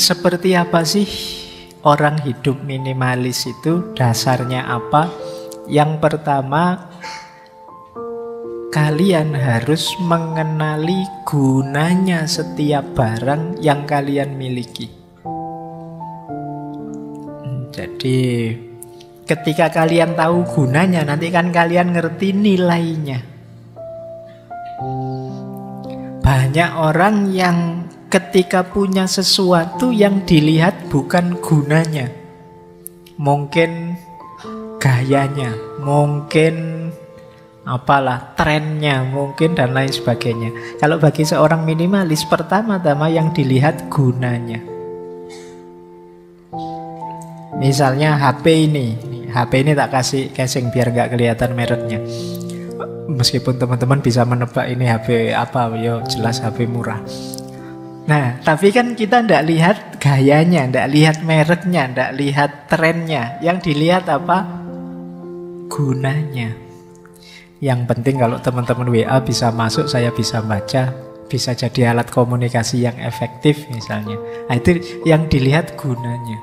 Seperti apa sih orang hidup minimalis itu? Dasarnya apa? Yang pertama, kalian harus mengenali gunanya setiap barang yang kalian miliki. Jadi ketika kalian tahu gunanya, nanti kan kalian ngerti nilainya. Banyak orang yang ketika punya sesuatu yang dilihat bukan gunanya, mungkin gayanya, mungkin apalah trennya, mungkin dan lain sebagainya. Kalau bagi seorang minimalis, pertama-tama yang dilihat gunanya. Misalnya HP ini tak kasih casing biar nggak kelihatan mereknya. Meskipun teman-teman bisa menebak ini HP apa, yo jelas HP murah. Nah, tapi kan kita ndak lihat gayanya, ndak lihat mereknya, ndak lihat trennya. Yang dilihat apa? Gunanya. Yang penting kalau teman-teman WA bisa masuk, saya bisa baca, bisa jadi alat komunikasi yang efektif misalnya. Nah, itu yang dilihat gunanya.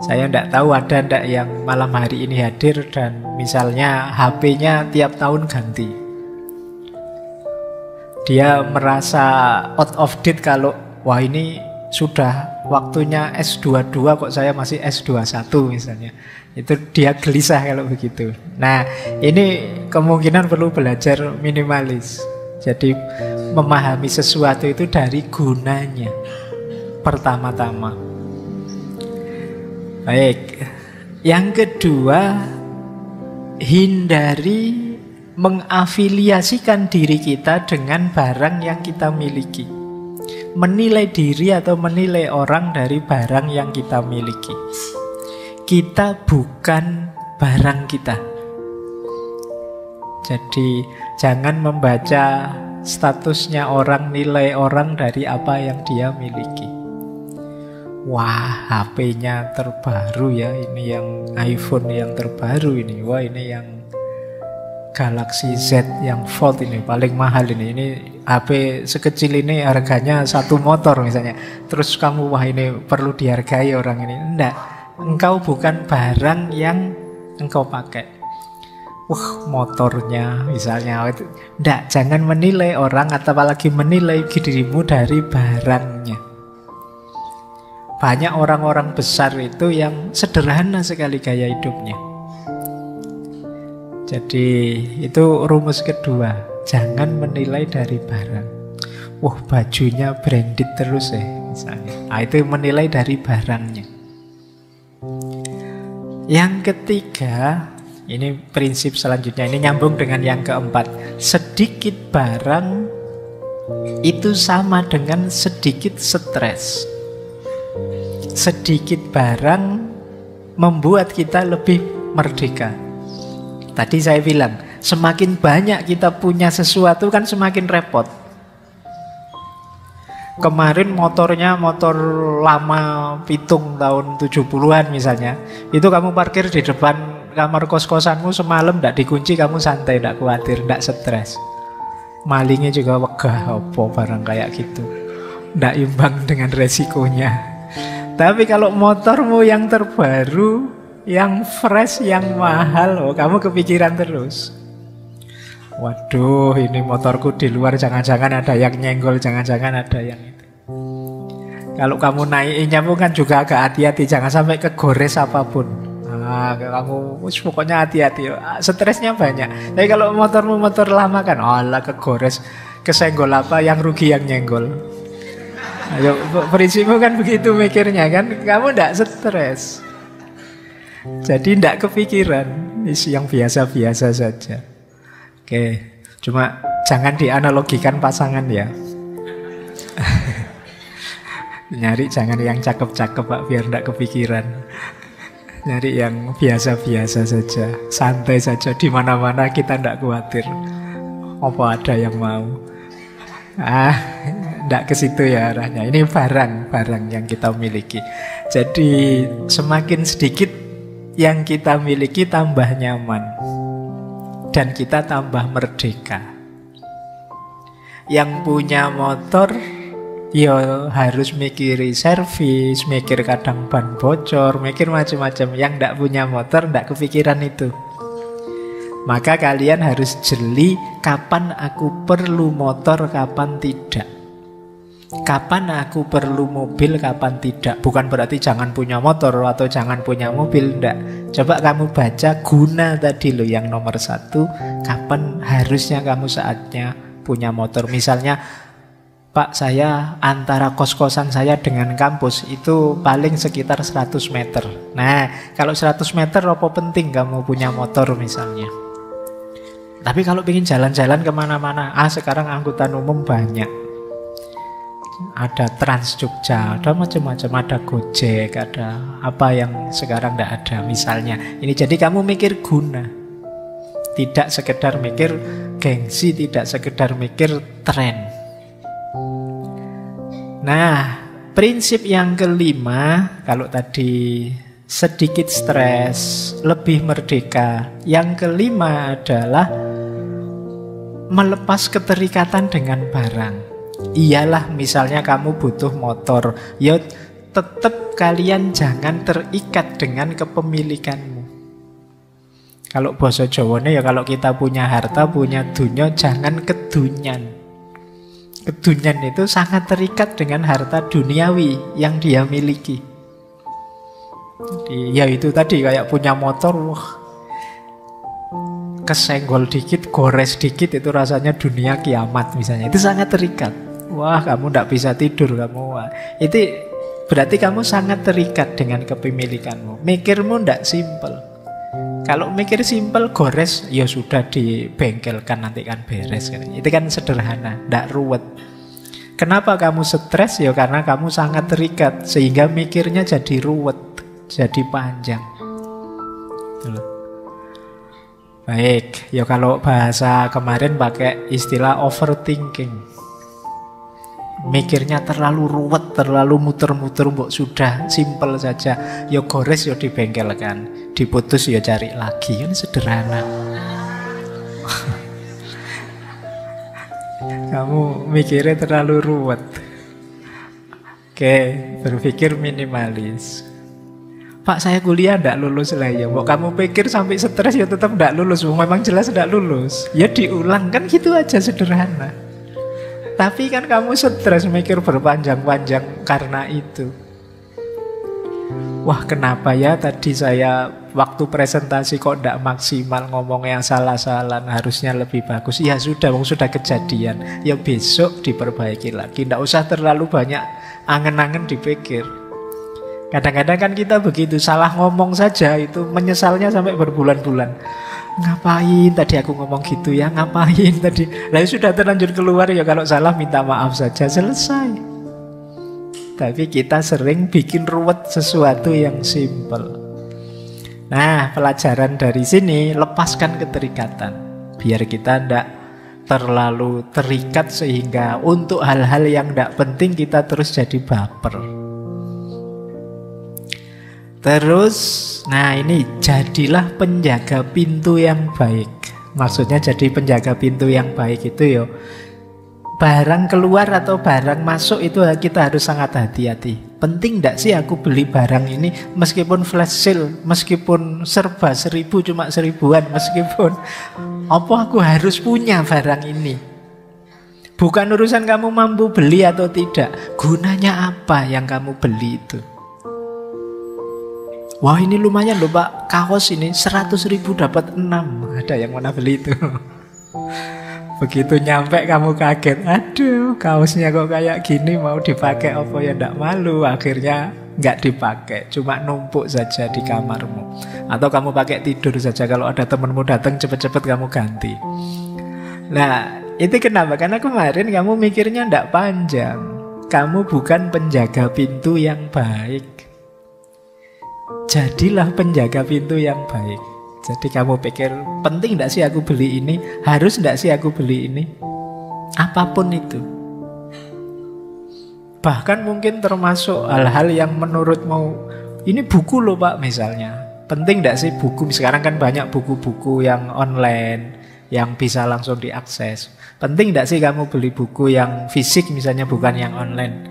Saya ndak tahu ada ndak yang malam hari ini hadir dan misalnya HP-nya tiap tahun ganti. Dia merasa out of date kalau wah ini sudah waktunya S22 kok saya masih S21 misalnya. Itu dia gelisah kalau begitu. Nah, ini kemungkinan perlu belajar minimalis. Jadi memahami sesuatu itu dari gunanya pertama-tama. Baik. Yang kedua, hindari mengafiliasikan diri kita dengan barang yang kita miliki. Menilai diri atau menilai orang dari barang yang kita miliki. Kita bukan barang kita. Jadi jangan membaca statusnya orang, nilai orang dari apa yang dia miliki. Wah, HP-nya terbaru ya, ini yang iPhone yang terbaru ini. Wah, ini yang Galaxy Z yang Fold ini paling mahal ini. Ini HP sekecil ini harganya satu motor misalnya. Terus kamu wah ini perlu dihargai orang ini. Enggak, engkau bukan barang yang engkau pakai. Wah, motornya misalnya itu. Enggak, jangan menilai orang atau apalagi menilai dirimu dari barangnya. Banyak orang-orang besar itu yang sederhana sekali gaya hidupnya. Jadi itu rumus kedua, jangan menilai dari barang. Wah, bajunya branded terus misalnya. Nah, itu menilai dari barangnya. Yang ketiga, ini prinsip selanjutnya, ini nyambung dengan yang keempat. Sedikit barang itu sama dengan sedikit stres. Sedikit barang membuat kita lebih merdeka. Tadi saya bilang, semakin banyak kita punya sesuatu kan semakin repot. Kemarin motornya motor lama pitung tahun 70-an misalnya. Itu kamu parkir di depan kamar kos-kosanmu semalam, tidak dikunci, kamu santai, tidak khawatir, tidak stres. Malingnya juga wegah, apa barang kayak gitu. Tidak imbang dengan resikonya. Tapi kalau motormu yang terbaru, yang fresh, yang mahal, oh, kamu kepikiran terus. Waduh, ini motorku di luar, jangan-jangan ada yang nyenggol, jangan-jangan ada yang itu. Kalau kamu naikinnya kan juga agak hati-hati, jangan sampai kegores apapun. Nah, kamu pokoknya hati-hati, stresnya banyak. Tapi kalau motormu motor lama kan, alah kegores, kesenggol apa, yang rugi yang nyenggol. Ayo, prinsipmu kan begitu mikirnya kan, kamu tidak stres. Jadi tidak kepikiran, isi yang biasa-biasa saja. Oke, cuma jangan dianalogikan pasangan ya. Nyari jangan yang cakep-cakep Pak, biar tidak kepikiran. Nyari yang biasa-biasa saja, santai saja, di mana-mana kita tidak khawatir. Apa ada yang mau? Tidak ke situ ya arahnya. Ini barang yang kita miliki. Jadi semakin sedikit yang kita miliki tambah nyaman dan kita tambah merdeka. Yang punya motor Ya harus mikiri servis, mikir kadang ban bocor, mikir macam-macam. Yang ndak punya motor ndak kepikiran itu. Maka kalian harus jeli kapan aku perlu motor, kapan tidak. Kapan aku perlu mobil, kapan tidak. Bukan berarti jangan punya motor atau jangan punya mobil, ndak. Coba kamu baca guna tadi loh yang nomor 1. Kapan harusnya kamu saatnya punya motor. Misalnya, Pak, saya antara kos-kosan saya dengan kampus itu paling sekitar 100 meter. Nah, kalau 100 meter apa penting kamu punya motor misalnya. Tapi kalau ingin jalan-jalan kemana-mana, sekarang angkutan umum banyak. Ada Trans Jogja, ada macam-macam, ada Gojek, ada apa yang sekarang tidak ada misalnya. Ini jadi kamu mikir guna. Tidak sekedar mikir gengsi, tidak sekedar mikir tren. Nah, prinsip yang kelima, kalau tadi sedikit stres, lebih merdeka. Yang kelima adalah melepas keterikatan dengan barang. Iyalah misalnya kamu butuh motor, ya tetap kalian jangan terikat dengan kepemilikanmu. Kalau bahasa Jawane ya kalau kita punya harta, punya dunya, jangan kedunyan. Kedunyan itu sangat terikat dengan harta duniawi yang dia miliki. Jadi, ya itu tadi kayak punya motor, wah, kesenggol dikit, gores dikit itu rasanya dunia kiamat misalnya. Itu sangat terikat. Wah, kamu tidak bisa tidur kamu. Wah. Itu berarti kamu sangat terikat dengan kepemilikanmu. Mikirmu tidak simpel. Kalau mikir simpel, gores, ya sudah dibengkelkan nanti kan beres. Itu kan sederhana, tidak ruwet. Kenapa kamu stres? Ya karena kamu sangat terikat, sehingga mikirnya jadi ruwet, jadi panjang. Baik, ya kalau bahasa kemarin pakai istilah overthinking. Mikirnya terlalu ruwet, terlalu muter-muter, mbok sudah simpel saja. Ya gores ya dibengkelkan, diputus ya cari lagi, kan sederhana. Kamu mikirnya terlalu ruwet. Oke, berpikir minimalis. Pak, saya kuliah ndak lulus lah ya. Mbok kamu pikir sampai stres ya tetap ndak lulus. Memang jelas ndak lulus. Ya diulang, kan gitu aja sederhana. Tapi kan kamu stres mikir berpanjang-panjang karena itu. Wah, kenapa ya tadi saya waktu presentasi kok tidak maksimal, ngomongnya salah-salah, harusnya lebih bagus. Ya sudah, sudah kejadian. Ya besok diperbaiki lagi. Tidak usah terlalu banyak angen-angen dipikir. Kadang-kadang kan kita begitu, salah ngomong saja itu menyesalnya sampai berbulan-bulan. Ngapain tadi aku ngomong gitu ya, ngapain tadi. Lah sudah terlanjur keluar, ya kalau salah minta maaf saja, selesai. Tapi kita sering bikin ruwet sesuatu yang simpel. Nah, pelajaran dari sini, lepaskan keterikatan. Biar kita tidak terlalu terikat sehingga untuk hal-hal yang tidak penting kita terus jadi baper. Terus, nah ini jadilah penjaga pintu yang baik. Maksudnya jadi penjaga pintu yang baik itu yo, barang keluar atau barang masuk itu kita harus sangat hati-hati. Penting tidak sih aku beli barang ini, meskipun flash sale, meskipun serba 1000 cuma 1000-an, meskipun apa aku harus punya barang ini. Bukan urusan kamu mampu beli atau tidak, gunanya apa yang kamu beli itu. Wah, ini lumayan loh Pak, kaos ini 100.000 dapat 6. Ada yang mana beli itu? Begitu nyampe kamu kaget, aduh kaosnya kok kayak gini, mau dipakai apa ya ndak malu. Akhirnya nggak dipakai, cuma numpuk saja di kamarmu. Atau kamu pakai tidur saja, kalau ada temanmu datang cepet-cepet kamu ganti. Nah itu kenapa? Karena kemarin kamu mikirnya ndak panjang. Kamu bukan penjaga pintu yang baik. Jadilah penjaga pintu yang baik. Jadi kamu pikir, penting tidak sih aku beli ini? Harus tidak sih aku beli ini? Apapun itu. Bahkan mungkin termasuk hal-hal yang menurutmu, ini buku loh Pak misalnya. Penting tidak sih buku? Sekarang kan banyak buku-buku yang online. yang bisa langsung diakses. Penting tidak sih kamu beli buku yang fisik misalnya, bukan yang online?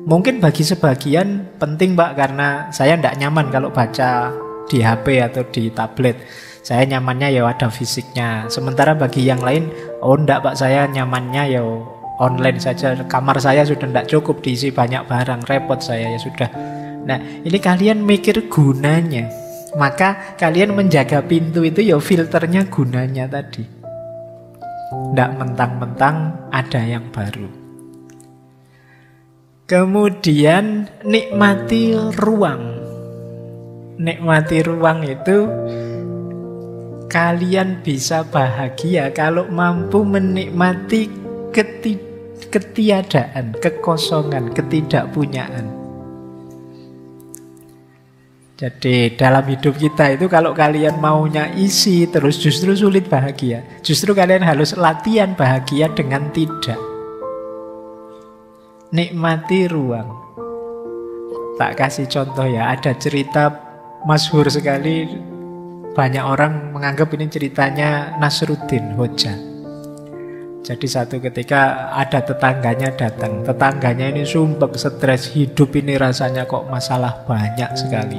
Mungkin bagi sebagian penting Pak, karena saya tidak nyaman kalau baca di HP atau di tablet. Saya nyamannya ya ada fisiknya. Sementara bagi yang lain, oh enggak Pak, saya nyamannya ya online saja. Kamar saya sudah tidak cukup diisi banyak barang, repot saya ya sudah. Nah, ini kalian mikir gunanya. Maka kalian menjaga pintu itu ya filternya gunanya tadi. Tidak mentang-mentang ada yang baru. Kemudian nikmati ruang. Nikmati ruang itu kalian bisa bahagia kalau mampu menikmati ketiadaan, kekosongan, ketidakpunyaan. Jadi dalam hidup kita itu kalau kalian maunya isi terus justru sulit bahagia. Justru kalian harus latihan bahagia dengan tidak. Nikmati ruang. Tak kasih contoh ya, ada cerita masyhur sekali. Banyak orang menganggap ini ceritanya Nasruddin Hoja. Jadi satu ketika ada tetangganya datang. Tetangganya ini sumpek, stres, hidup ini rasanya kok masalah banyak sekali.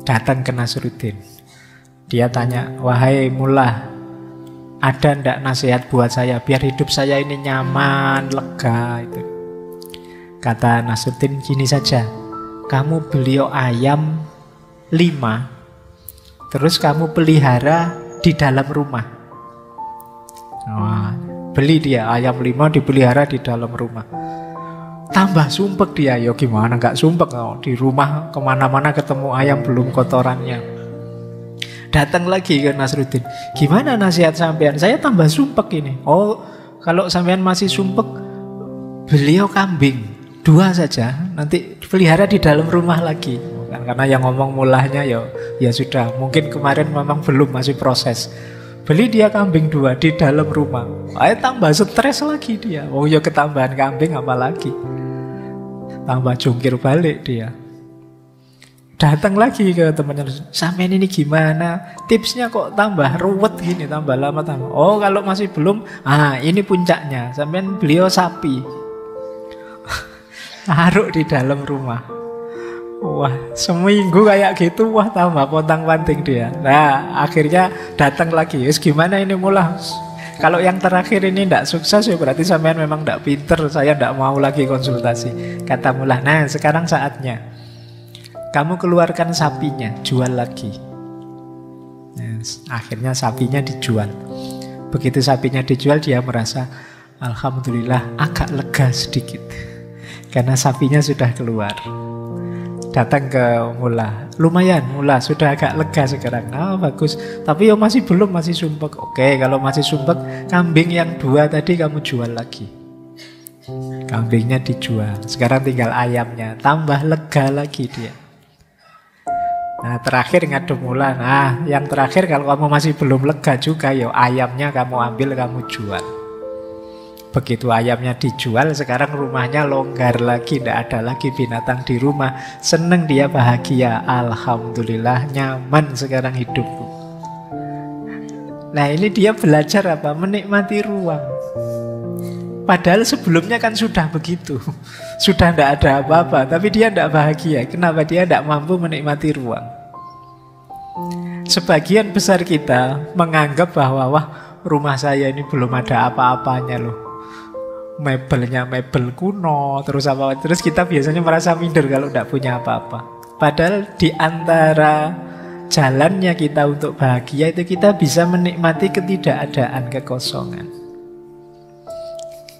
Datang ke Nasruddin. Dia tanya, wahai mullah, ada ndak nasihat buat saya biar hidup saya ini nyaman, lega itu. Kata Nasruddin, gini saja, kamu beli ayam 5, terus kamu pelihara di dalam rumah. Wah, beli dia ayam 5 dipelihara di dalam rumah. Tambah sumpek dia, ya gimana gak sumpek, di rumah kemana-mana ketemu ayam belum kotorannya. Datang lagi ke Nasruddin, gimana nasihat sampean? Saya tambah sumpek ini. Oh, kalau sampean masih sumpek, beliau kambing 2 saja, nanti pelihara di dalam rumah lagi. Karena yang ngomong mulahnya ya sudah, mungkin kemarin memang belum, masih proses. Beli dia kambing 2 di dalam rumah. Ayo tambah stres lagi dia. Oh ya ketambahan kambing apa lagi? Tambah jungkir balik dia. Datang lagi ke temannya, sampean ini gimana? Tipsnya kok tambah ruwet gini, tambah lama tambah. Oh kalau masih belum, ini puncaknya. Sampean beliau sapi. Taruh di dalam rumah. Wah, seminggu kayak gitu, wah tambah pontang-panting dia. Nah, akhirnya datang lagi. Yes, gimana ini mullah? Kalau yang terakhir ini tidak sukses ya berarti sampean memang tidak pinter. Saya tidak mau lagi konsultasi. Kata mullah, nah sekarang saatnya kamu keluarkan sapinya, jual lagi. Nah, akhirnya sapinya dijual. Begitu sapinya dijual, dia merasa alhamdulillah agak lega sedikit karena sapinya sudah keluar. Datang ke mullah, lumayan mullah sudah agak lega sekarang. Bagus, tapi ya masih belum, masih sumpek. Oke, kalau masih sumpek, kambing yang 2 tadi kamu jual lagi. Kambingnya dijual, sekarang tinggal ayamnya. Tambah lega lagi dia. Nah terakhir ngadep mullah. Nah yang terakhir kalau kamu masih belum lega juga, ya ayamnya kamu ambil, kamu jual. Begitu ayamnya dijual, sekarang rumahnya longgar lagi, tidak ada lagi binatang di rumah. Seneng dia, bahagia. Alhamdulillah, nyaman sekarang hidupku. Nah ini dia belajar apa? Menikmati ruang. Padahal sebelumnya kan sudah begitu. Sudah tidak ada apa-apa, tapi dia tidak bahagia. Kenapa? Dia tidak mampu menikmati ruang. Sebagian besar kita menganggap bahwa wah, rumah saya ini belum ada apa-apanya loh. Mebelnya mebel kuno, terus kita biasanya merasa minder kalau tidak punya apa-apa. Padahal di antara jalannya kita untuk bahagia itu kita bisa menikmati ketidakadaan, kekosongan.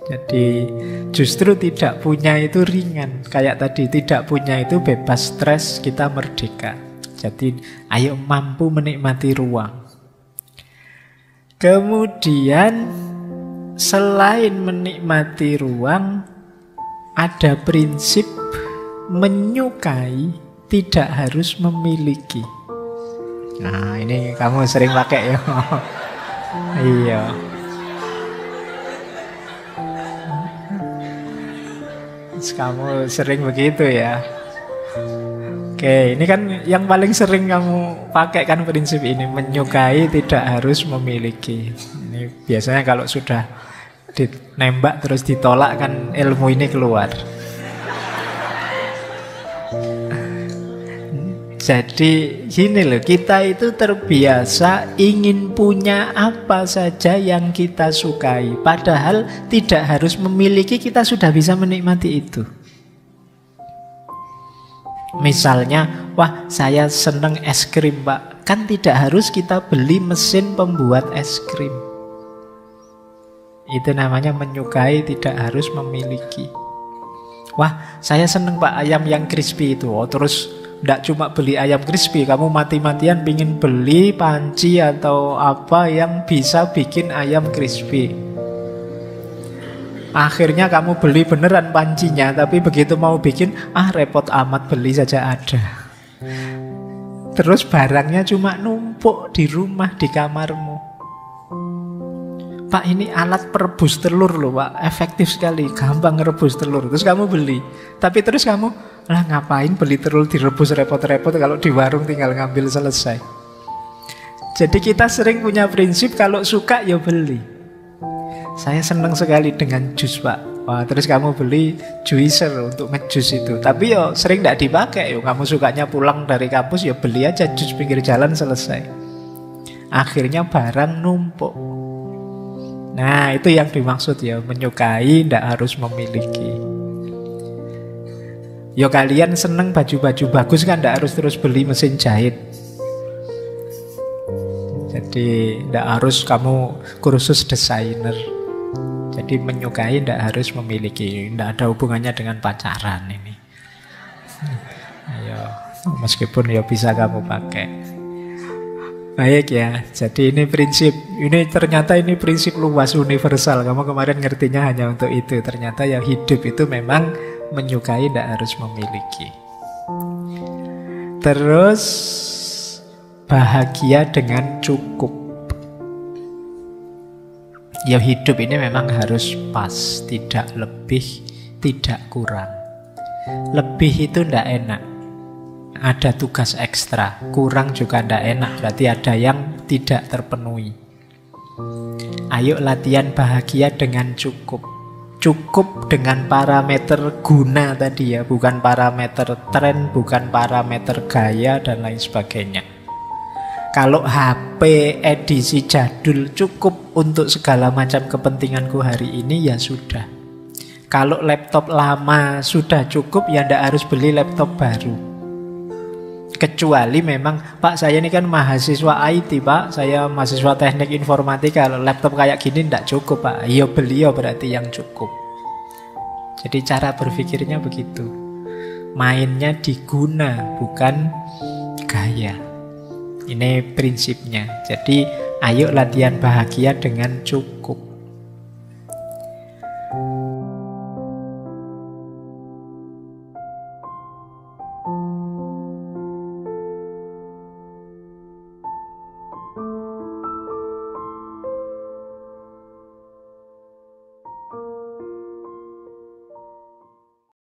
Jadi justru tidak punya itu ringan. Kayak tadi, tidak punya itu bebas stres, kita merdeka. Jadi ayo mampu menikmati ruang. Kemudian selain menikmati ruang, ada prinsip menyukai tidak harus memiliki. Nah ini kamu sering pakai ya. Iya. Kamu sering begitu ya. Oke, ini kan yang paling sering kamu pakai kan prinsip ini. Menyukai tidak harus memiliki. Ini biasanya kalau sudah nembak terus ditolak kan ilmu ini keluar. Jadi gini loh, kita itu terbiasa ingin punya apa saja yang kita sukai. Padahal tidak harus memiliki, kita sudah bisa menikmati itu. Misalnya, wah saya seneng es krim Pak. Kan tidak harus kita beli mesin pembuat es krim. Itu namanya menyukai tidak harus memiliki. Wah saya seneng Pak ayam yang crispy itu. Oh terus tidak cuma beli ayam crispy, kamu mati-matian pingin beli panci atau apa yang bisa bikin ayam crispy. Akhirnya kamu beli beneran pancinya, tapi begitu mau bikin, repot amat, beli saja ada. Terus barangnya cuma numpuk di rumah, di kamarmu. Pak ini alat perebus telur loh Pak, efektif sekali, gampang ngerebus telur. Terus kamu beli, tapi terus kamu, lah ngapain beli telur direbus repot-repot kalau di warung tinggal ngambil selesai. Jadi kita sering punya prinsip kalau suka ya beli. Saya senang sekali dengan jus Pak. Wah, terus kamu beli juicer untuk ngejus itu. Tapi yo sering tidak dipakai. Yo kamu sukanya pulang dari kampus ya beli aja jus pinggir jalan selesai. Akhirnya barang numpuk. Nah itu yang dimaksud ya, menyukai tidak harus memiliki. Yo kalian seneng baju-baju bagus kan tidak harus terus beli mesin jahit. Jadi tidak harus kamu kursus desainer. Jadi menyukai tidak harus memiliki. Tidak ada hubungannya dengan pacaran ini. Ayo, meskipun ya bisa kamu pakai. Baik ya, jadi ini prinsip. Ini ternyata ini prinsip luas universal. Kamu kemarin ngertinya hanya untuk itu. Ternyata yang hidup itu memang menyukai tidak harus memiliki. Terus bahagia dengan cukup. Ya hidup ini memang harus pas, tidak lebih, tidak kurang. Lebih itu tidak enak, ada tugas ekstra. Kurang juga tidak enak, berarti ada yang tidak terpenuhi. Ayo latihan bahagia dengan cukup. Cukup dengan parameter guna tadi ya, bukan parameter tren, bukan parameter gaya dan lain sebagainya. Kalau HP edisi jadul cukup untuk segala macam kepentinganku hari ini, ya sudah. Kalau laptop lama sudah cukup, ya tidak harus beli laptop baru. Kecuali memang, Pak saya ini kan mahasiswa IT Pak, saya mahasiswa teknik informatika, kalau laptop kayak gini tidak cukup Pak. Ya beli ya berarti yang cukup. Jadi cara berpikirnya begitu. Mainnya diguna, bukan gaya. Ini prinsipnya. Jadi ayo latihan bahagia dengan cukup.